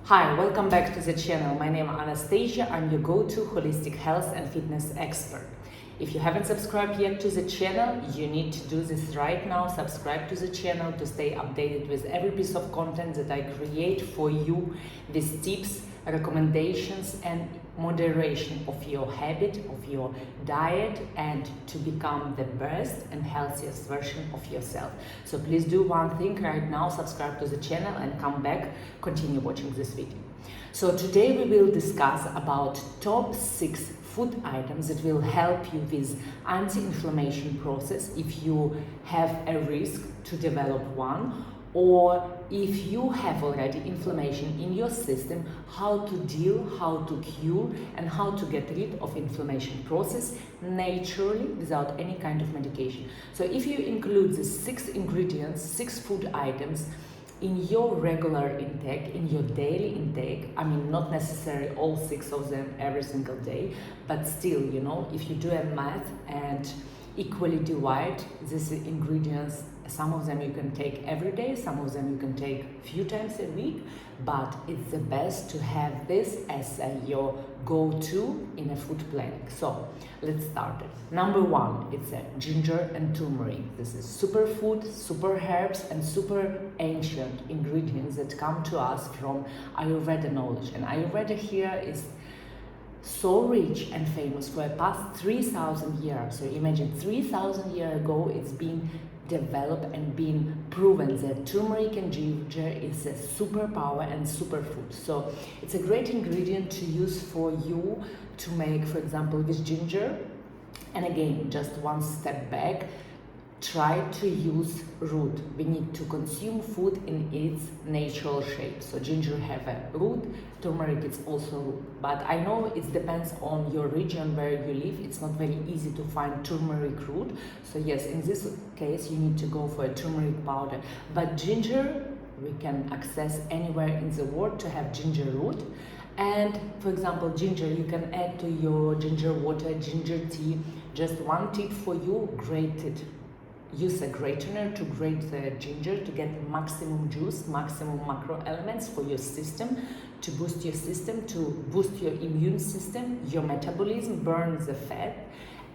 Hi, welcome back to the channel. My name is Anastasia. I'm your go-to holistic health and fitness expert. If you haven't subscribed yet to the channel, you need to do this right now. Subscribe to the channel to stay updated with every piece of content that I create for you, with tips, recommendations and moderation of your habit, of your diet, and to become the best and healthiest version of yourself. So please do one thing right now, subscribe to the channel and come back, continue watching this video. So today we will discuss about top 6 food items that will help you with anti-inflammation process if you have a risk to develop one, or if you have already inflammation in your system, how to deal, how to cure, and how to get rid of inflammation process naturally without any kind of medication. So if you include the 6 ingredients, 6 food items in your regular intake, in your daily intake, I mean not necessarily all 6 of them every single day, but still, you know, if you do a math and equally divide these ingredients, some of them you can take every day, some of them you can take a few times a week, but it's the best to have this as your go-to in a food planning. So let's start it. Number 1, it's a ginger and turmeric. This is superfood, super herbs and super ancient ingredients that come to us from Ayurveda knowledge. And Ayurveda here is so rich and famous for the past 3,000 years. So imagine 3,000 years ago it's been developed and been proven that turmeric and ginger is a superpower and superfood. So it's a great ingredient to use for you to make, for example, with ginger. And again, just one step back, try to use root. We need to consume food in its natural shape. So ginger have a root, turmeric is also root. But I know it depends on your region where you live. It's not very easy to find turmeric root. So yes, in this case, you need to go for a turmeric powder. But ginger, we can access anywhere in the world to have ginger root. And for example, ginger, you can add to your ginger water, ginger tea. Just one tip for you, grate it. Use a grater to grate the ginger to get maximum juice, maximum macro elements for your system, to boost your system, to boost your immune system, your metabolism, burn the fat.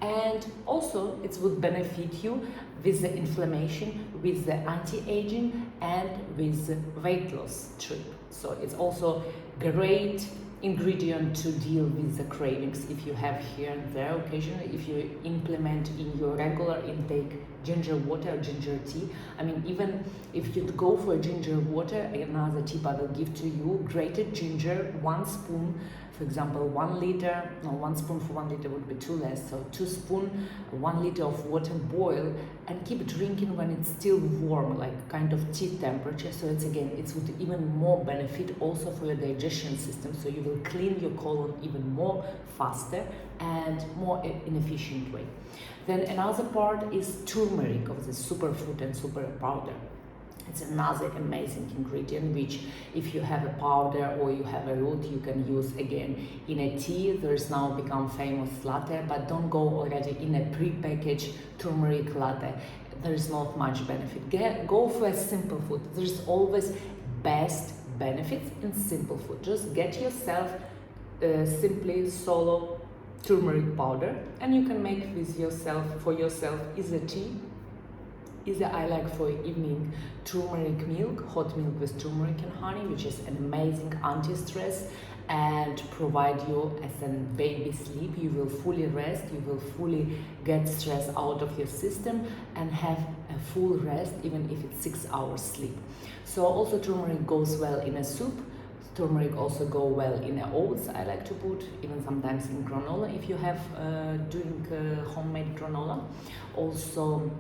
And also it would benefit you with the inflammation, with the anti-aging and with weight loss trip. So it's also great ingredient to deal with the cravings if you have here and there occasionally, if you implement in your regular intake ginger water or ginger tea. I mean, even if you go for ginger water, another tip I will give to you, grated ginger, 1 spoon, for example, 1 liter, no, 1 spoon for 1 liter would be too less, so 2 spoons, 1 liter of water, boil and keep drinking when it's still warm, like kind of tea temperature. So it's again, it would even more benefit also for your digestion system, so you will clean your colon even more faster and more in efficient way. Then another part is turmeric, of the superfood and super powder. It's another amazing ingredient which, if you have a powder or you have a root, you can use again in a tea. There's now become famous latte, but don't go already in a pre-packaged turmeric latte. There's not much benefit. Go for a simple food. There's always best benefits in simple food. Just get yourself simply solo turmeric powder, and you can make with yourself, for yourself, either tea, either I like for evening turmeric milk, hot milk with turmeric and honey, which is an amazing anti-stress and provide you as a baby sleep. You will fully rest, you will fully get stress out of your system and have a full rest, even if it's 6 hours sleep. So also turmeric goes well in a soup. Turmeric also go well in oats, I like to put, even sometimes in granola if you have doing homemade granola. Also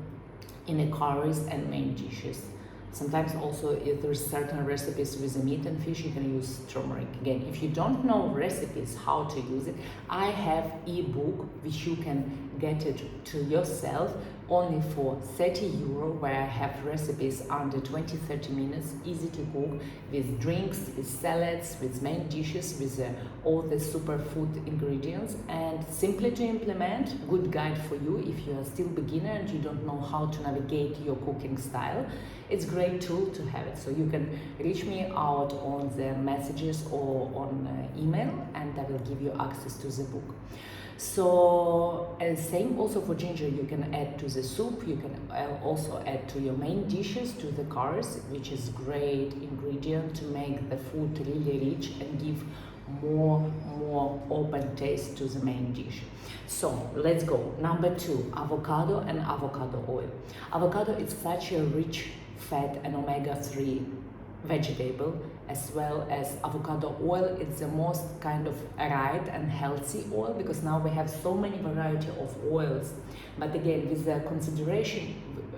in the curries and main dishes. Sometimes also if there's certain recipes with the meat and fish, you can use turmeric. Again, if you don't know recipes, how to use it, I have ebook which you can get it to yourself only for 30 euro, where I have recipes under 20-30 minutes, easy to cook, with drinks, with salads, with main dishes, with all the superfood ingredients, and simply to implement. Good guide for you if you are still beginner and you don't know how to navigate your cooking style. It's a great tool to have it. So you can reach me out on the messages or on email, and I will give you access to the book. So same also for ginger, you can add to the soup, you can also add to your main dishes, to the curries, which is great ingredient to make the food really rich and give more open taste to the main dish. So let's go. Number 2, avocado and avocado oil. Avocado is such a rich fat and omega-3 vegetable, as well as avocado oil. It's the most kind of right and healthy oil, because now we have so many variety of oils. But again, with the consideration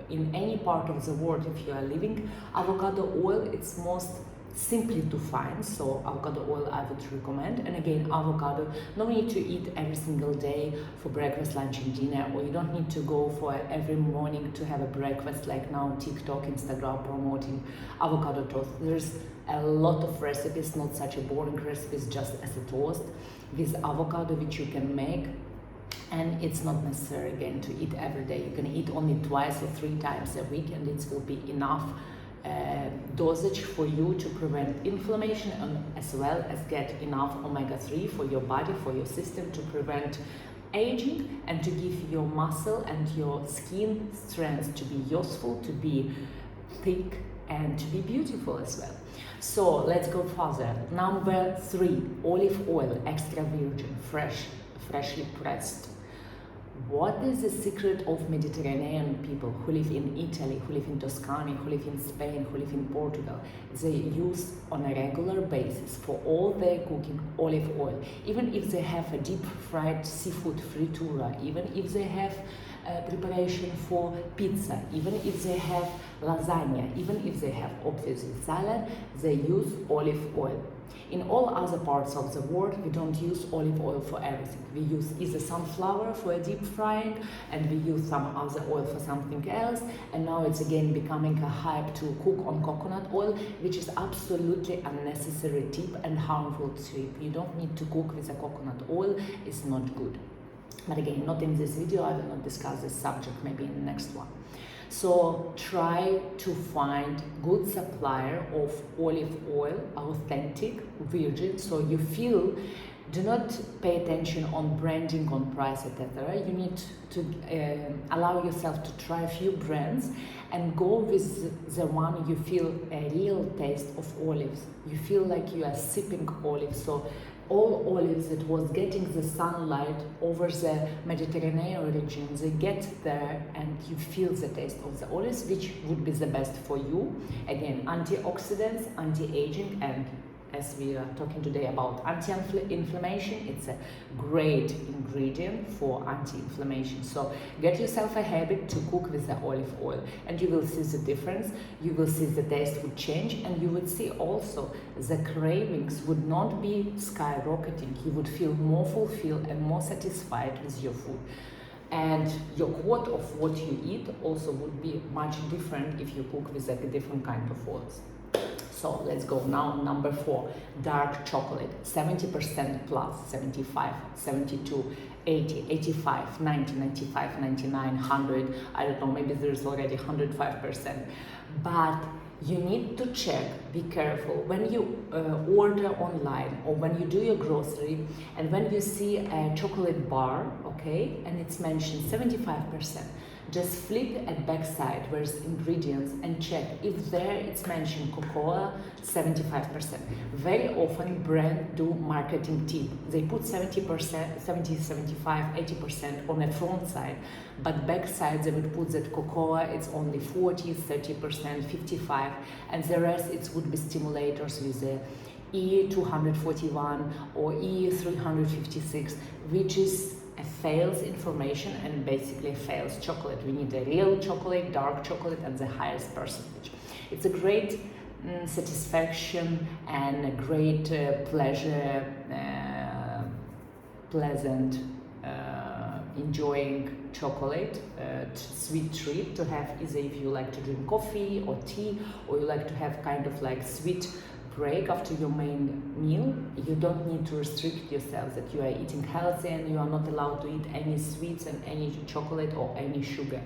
in any part of the world, if you are living, avocado oil, it's most simply to find, so avocado oil I would recommend. And again, avocado, no need to eat every single day for breakfast, lunch and dinner, or you don't need to go for every morning to have a breakfast like now TikTok, Instagram promoting avocado toast. There's a lot of recipes, not such a boring recipes, just as a toast with avocado, which you can make. And it's not necessary again to eat every day. You can eat only 2 or 3 times a week, and it will be enough dosage for you to prevent inflammation, and as well as get enough omega-3 for your body, for your system, to prevent aging and to give your muscle and your skin strength to be useful, to be thick and to be beautiful as well. So let's go further. Number 3, olive oil, extra virgin, freshly pressed. What is the secret of Mediterranean people who live in Italy, who live in Tuscany, who live in Spain, who live in Portugal? They use on a regular basis for all their cooking olive oil. Even if they have a deep fried seafood fritura, even if they have preparation for pizza, even if they have lasagna, even if they have obviously salad, they use olive oil. In all other parts of the world, we don't use olive oil for everything. We use either sunflower for a deep frying, and we use some other oil for something else. And now it's again becoming a hype to cook on coconut oil, which is absolutely unnecessary tip and harmful tip. You don't need to cook with a coconut oil, it's not good. But again, not in this video, I will not discuss this subject, maybe in the next one. So try to find good supplier of olive oil, authentic, virgin, so you feel, do not pay attention on branding, on price, etc. You need to allow yourself to try a few brands and go with the one you feel a real taste of olives. You feel like you are sipping olives. So all olives that was getting the sunlight over the Mediterranean region, they get there and you feel the taste of the olives, which would be the best for you. Again, antioxidants, anti-aging, and as we are talking today about anti-inflammation, it's a great ingredient for anti-inflammation. So get yourself a habit to cook with the olive oil, and you will see the difference. You will see the taste would change, and you would see also the cravings would not be skyrocketing. You would feel more fulfilled and more satisfied with your food. And your quart of what you eat also would be much different if you cook with a different kind of oils. So let's go now. Number 4, dark chocolate, 70% plus, 75, 72, 80, 85, 90, 95, 99, 100. I don't know, maybe there's already 105%. But you need to check, be careful, when you order online or when you do your grocery and when you see a chocolate bar, okay, and it's mentioned 75%. Just flip at back side where's ingredients and check if there it's mentioned cocoa 75%. Very often brand do marketing tip. They put 70%, 70, 75, 80% on the front side, but back side they would put that cocoa it's only 40, 30%, 55, and the rest it would be stimulators with the E241 or E356, which is a fails information and basically a fails chocolate. We need a real chocolate, dark chocolate, and the highest percentage. It's a great satisfaction and a great pleasure, pleasant enjoying chocolate, sweet treat to have, either if you like to drink coffee or tea, or you like to have kind of like sweet break after your main meal. You don't need to restrict yourself that you are eating healthy and you are not allowed to eat any sweets and any chocolate or any sugar.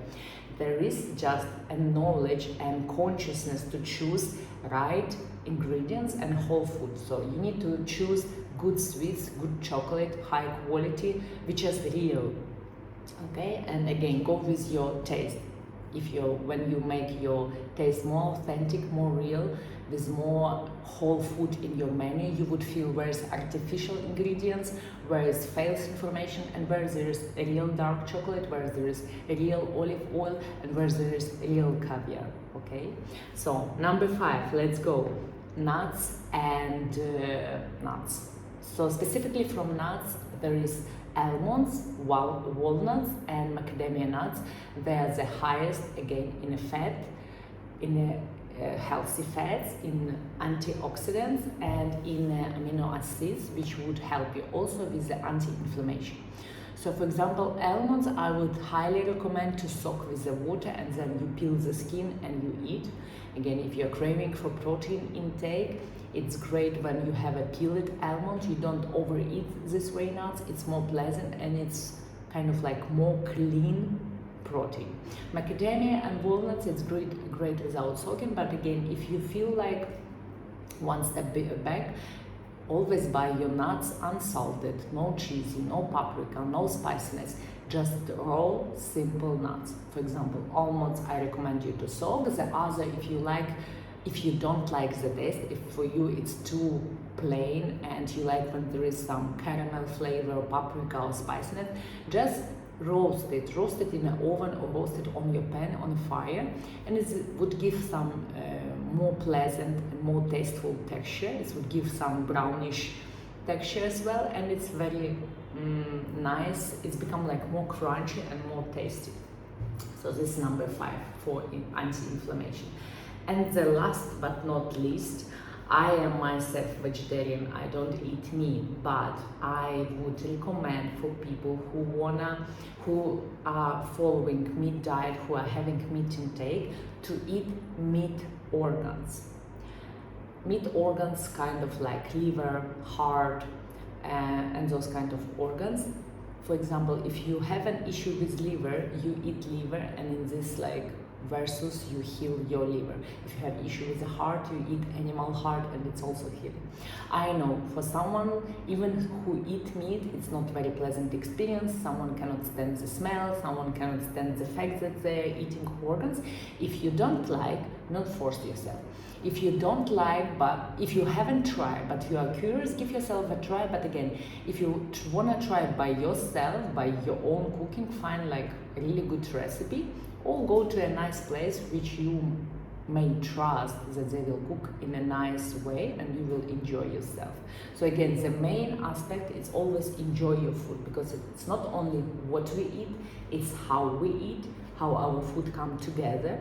There is just a knowledge and consciousness to choose right ingredients and whole food. So you need to choose good sweets, good chocolate, high quality, which is real. Okay, and again, go with your taste. If you, when you make your taste more authentic, more real, with more whole food in your menu, you would feel where is artificial ingredients, where is false information, and where there is real dark chocolate, where there is real olive oil, and where there is real caviar. Okay, so number 5, let's go. Nuts and nuts. So specifically from nuts, there is almonds, walnuts, and macadamia nuts. They are the highest, again, in a fat, in healthy fats, in antioxidants, and in amino acids, which would help you also with the anti-inflammation. So for example, almonds, I would highly recommend to soak with the water and then you peel the skin and you eat. Again, if you're craving for protein intake, it's great when you have a peeled almond. You don't overeat this way nuts. It's more pleasant and it's kind of like more clean protein. Macadamia and walnuts, it's great without soaking, but again, if you feel like one step back, always buy your nuts unsalted, no cheesy, no paprika, no spiciness, just raw, simple nuts. For example, almonds, I recommend you to soak. The other, if you don't like the taste, if for you it's too plain and you like when there is some caramel flavor or paprika or spiciness, just roast it in an oven or roast it on your pan on fire, and it would give some more pleasant and more tasteful texture. It would give some brownish texture as well, and it's very nice. It's become like more crunchy and more tasty. So this is number 5 for anti-inflammation. And the last but not least, I am myself vegetarian, I don't eat meat, but I would recommend for people who are following meat diet, who are having meat intake, to eat meat organs. Meat organs, kind of like liver, heart, and those kind of organs. For example, if you have an issue with liver, you eat liver, and in this like versus you heal your liver. If you have issue with the heart, you eat animal heart and it's also healing. I know for someone even who eat meat, it's not very pleasant experience. Someone cannot stand the smell, someone cannot stand the fact that they're eating organs. If you don't like, not force yourself. If you don't like, but if you haven't tried, but you are curious, give yourself a try. But again, if you want to try it by yourself, by your own cooking, find like a really good recipe, or go to a nice place which you may trust that they will cook in a nice way and you will enjoy yourself. So again, the main aspect is always enjoy your food, because it's not only what we eat, it's how we eat, how our food come together,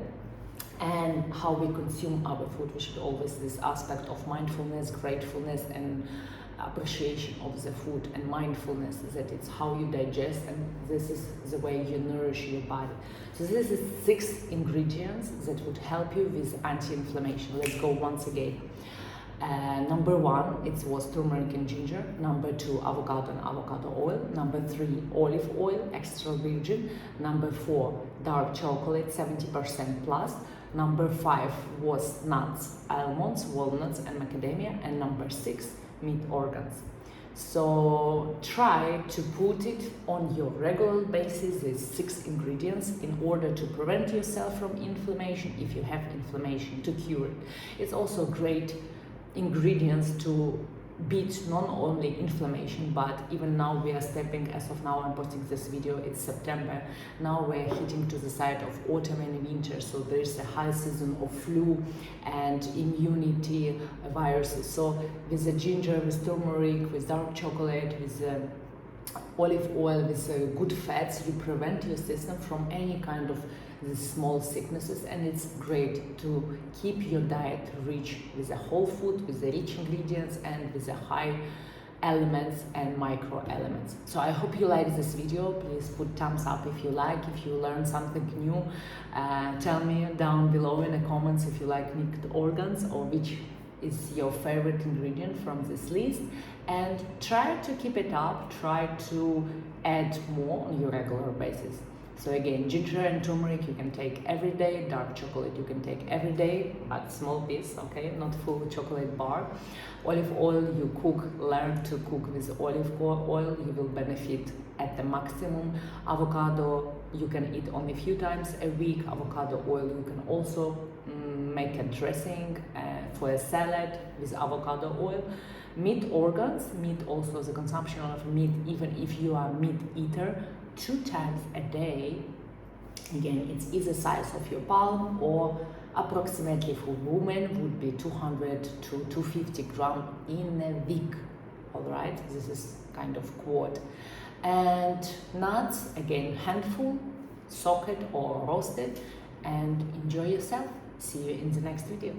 and how we consume our food. We should always this aspect of mindfulness, gratefulness, and appreciation of the food, and mindfulness that it's how you digest, and this is the way you nourish your body. So this is 6 ingredients that would help you with anti-inflammation. Let's go once again. Number 1, it was turmeric and ginger. Number 2, avocado and avocado oil. Number 3, olive oil, extra virgin. Number 4, dark chocolate, 70% plus. Number 5 was nuts, almonds, walnuts, and macadamia. And number 6, meat organs. So try to put it on your regular basis, these 6 ingredients, in order to prevent yourself from inflammation, if you have inflammation, to cure it. It's also great ingredients to beat not only inflammation, but even now we are stepping, as of now I'm posting this video, it's September, now we're hitting to the side of autumn and winter, so there's a high season of flu and immunity viruses. So with the ginger, with turmeric, with dark chocolate, with olive oil, with good fats, you prevent your system from any kind of these small sicknesses, and it's great to keep your diet rich with a whole food, with the rich ingredients, and with a high elements and micro elements. So I hope you like this video. Please put thumbs up if you like, if you learned something new. Tell me down below in the comments if you like nicked organs or which is your favorite ingredient from this list, and try to keep it up, try to add more on your regular basis. So again, ginger and turmeric you can take every day, dark chocolate you can take every day, but small piece, okay, not full chocolate bar. Olive oil, you learn to cook with olive oil, you will benefit at the maximum. Avocado, you can eat only a few times a week. Avocado oil, you can also make a dressing for a salad with avocado oil. Meat organs, meat also, the consumption of meat, even if you are meat eater, 2 times a day. Again, it's either size of your palm or approximately for women would be 200 to 250 grams in a week. All right, this is kind of quart. And nuts, again, handful, soaked or roasted, and enjoy yourself. See you in the next video.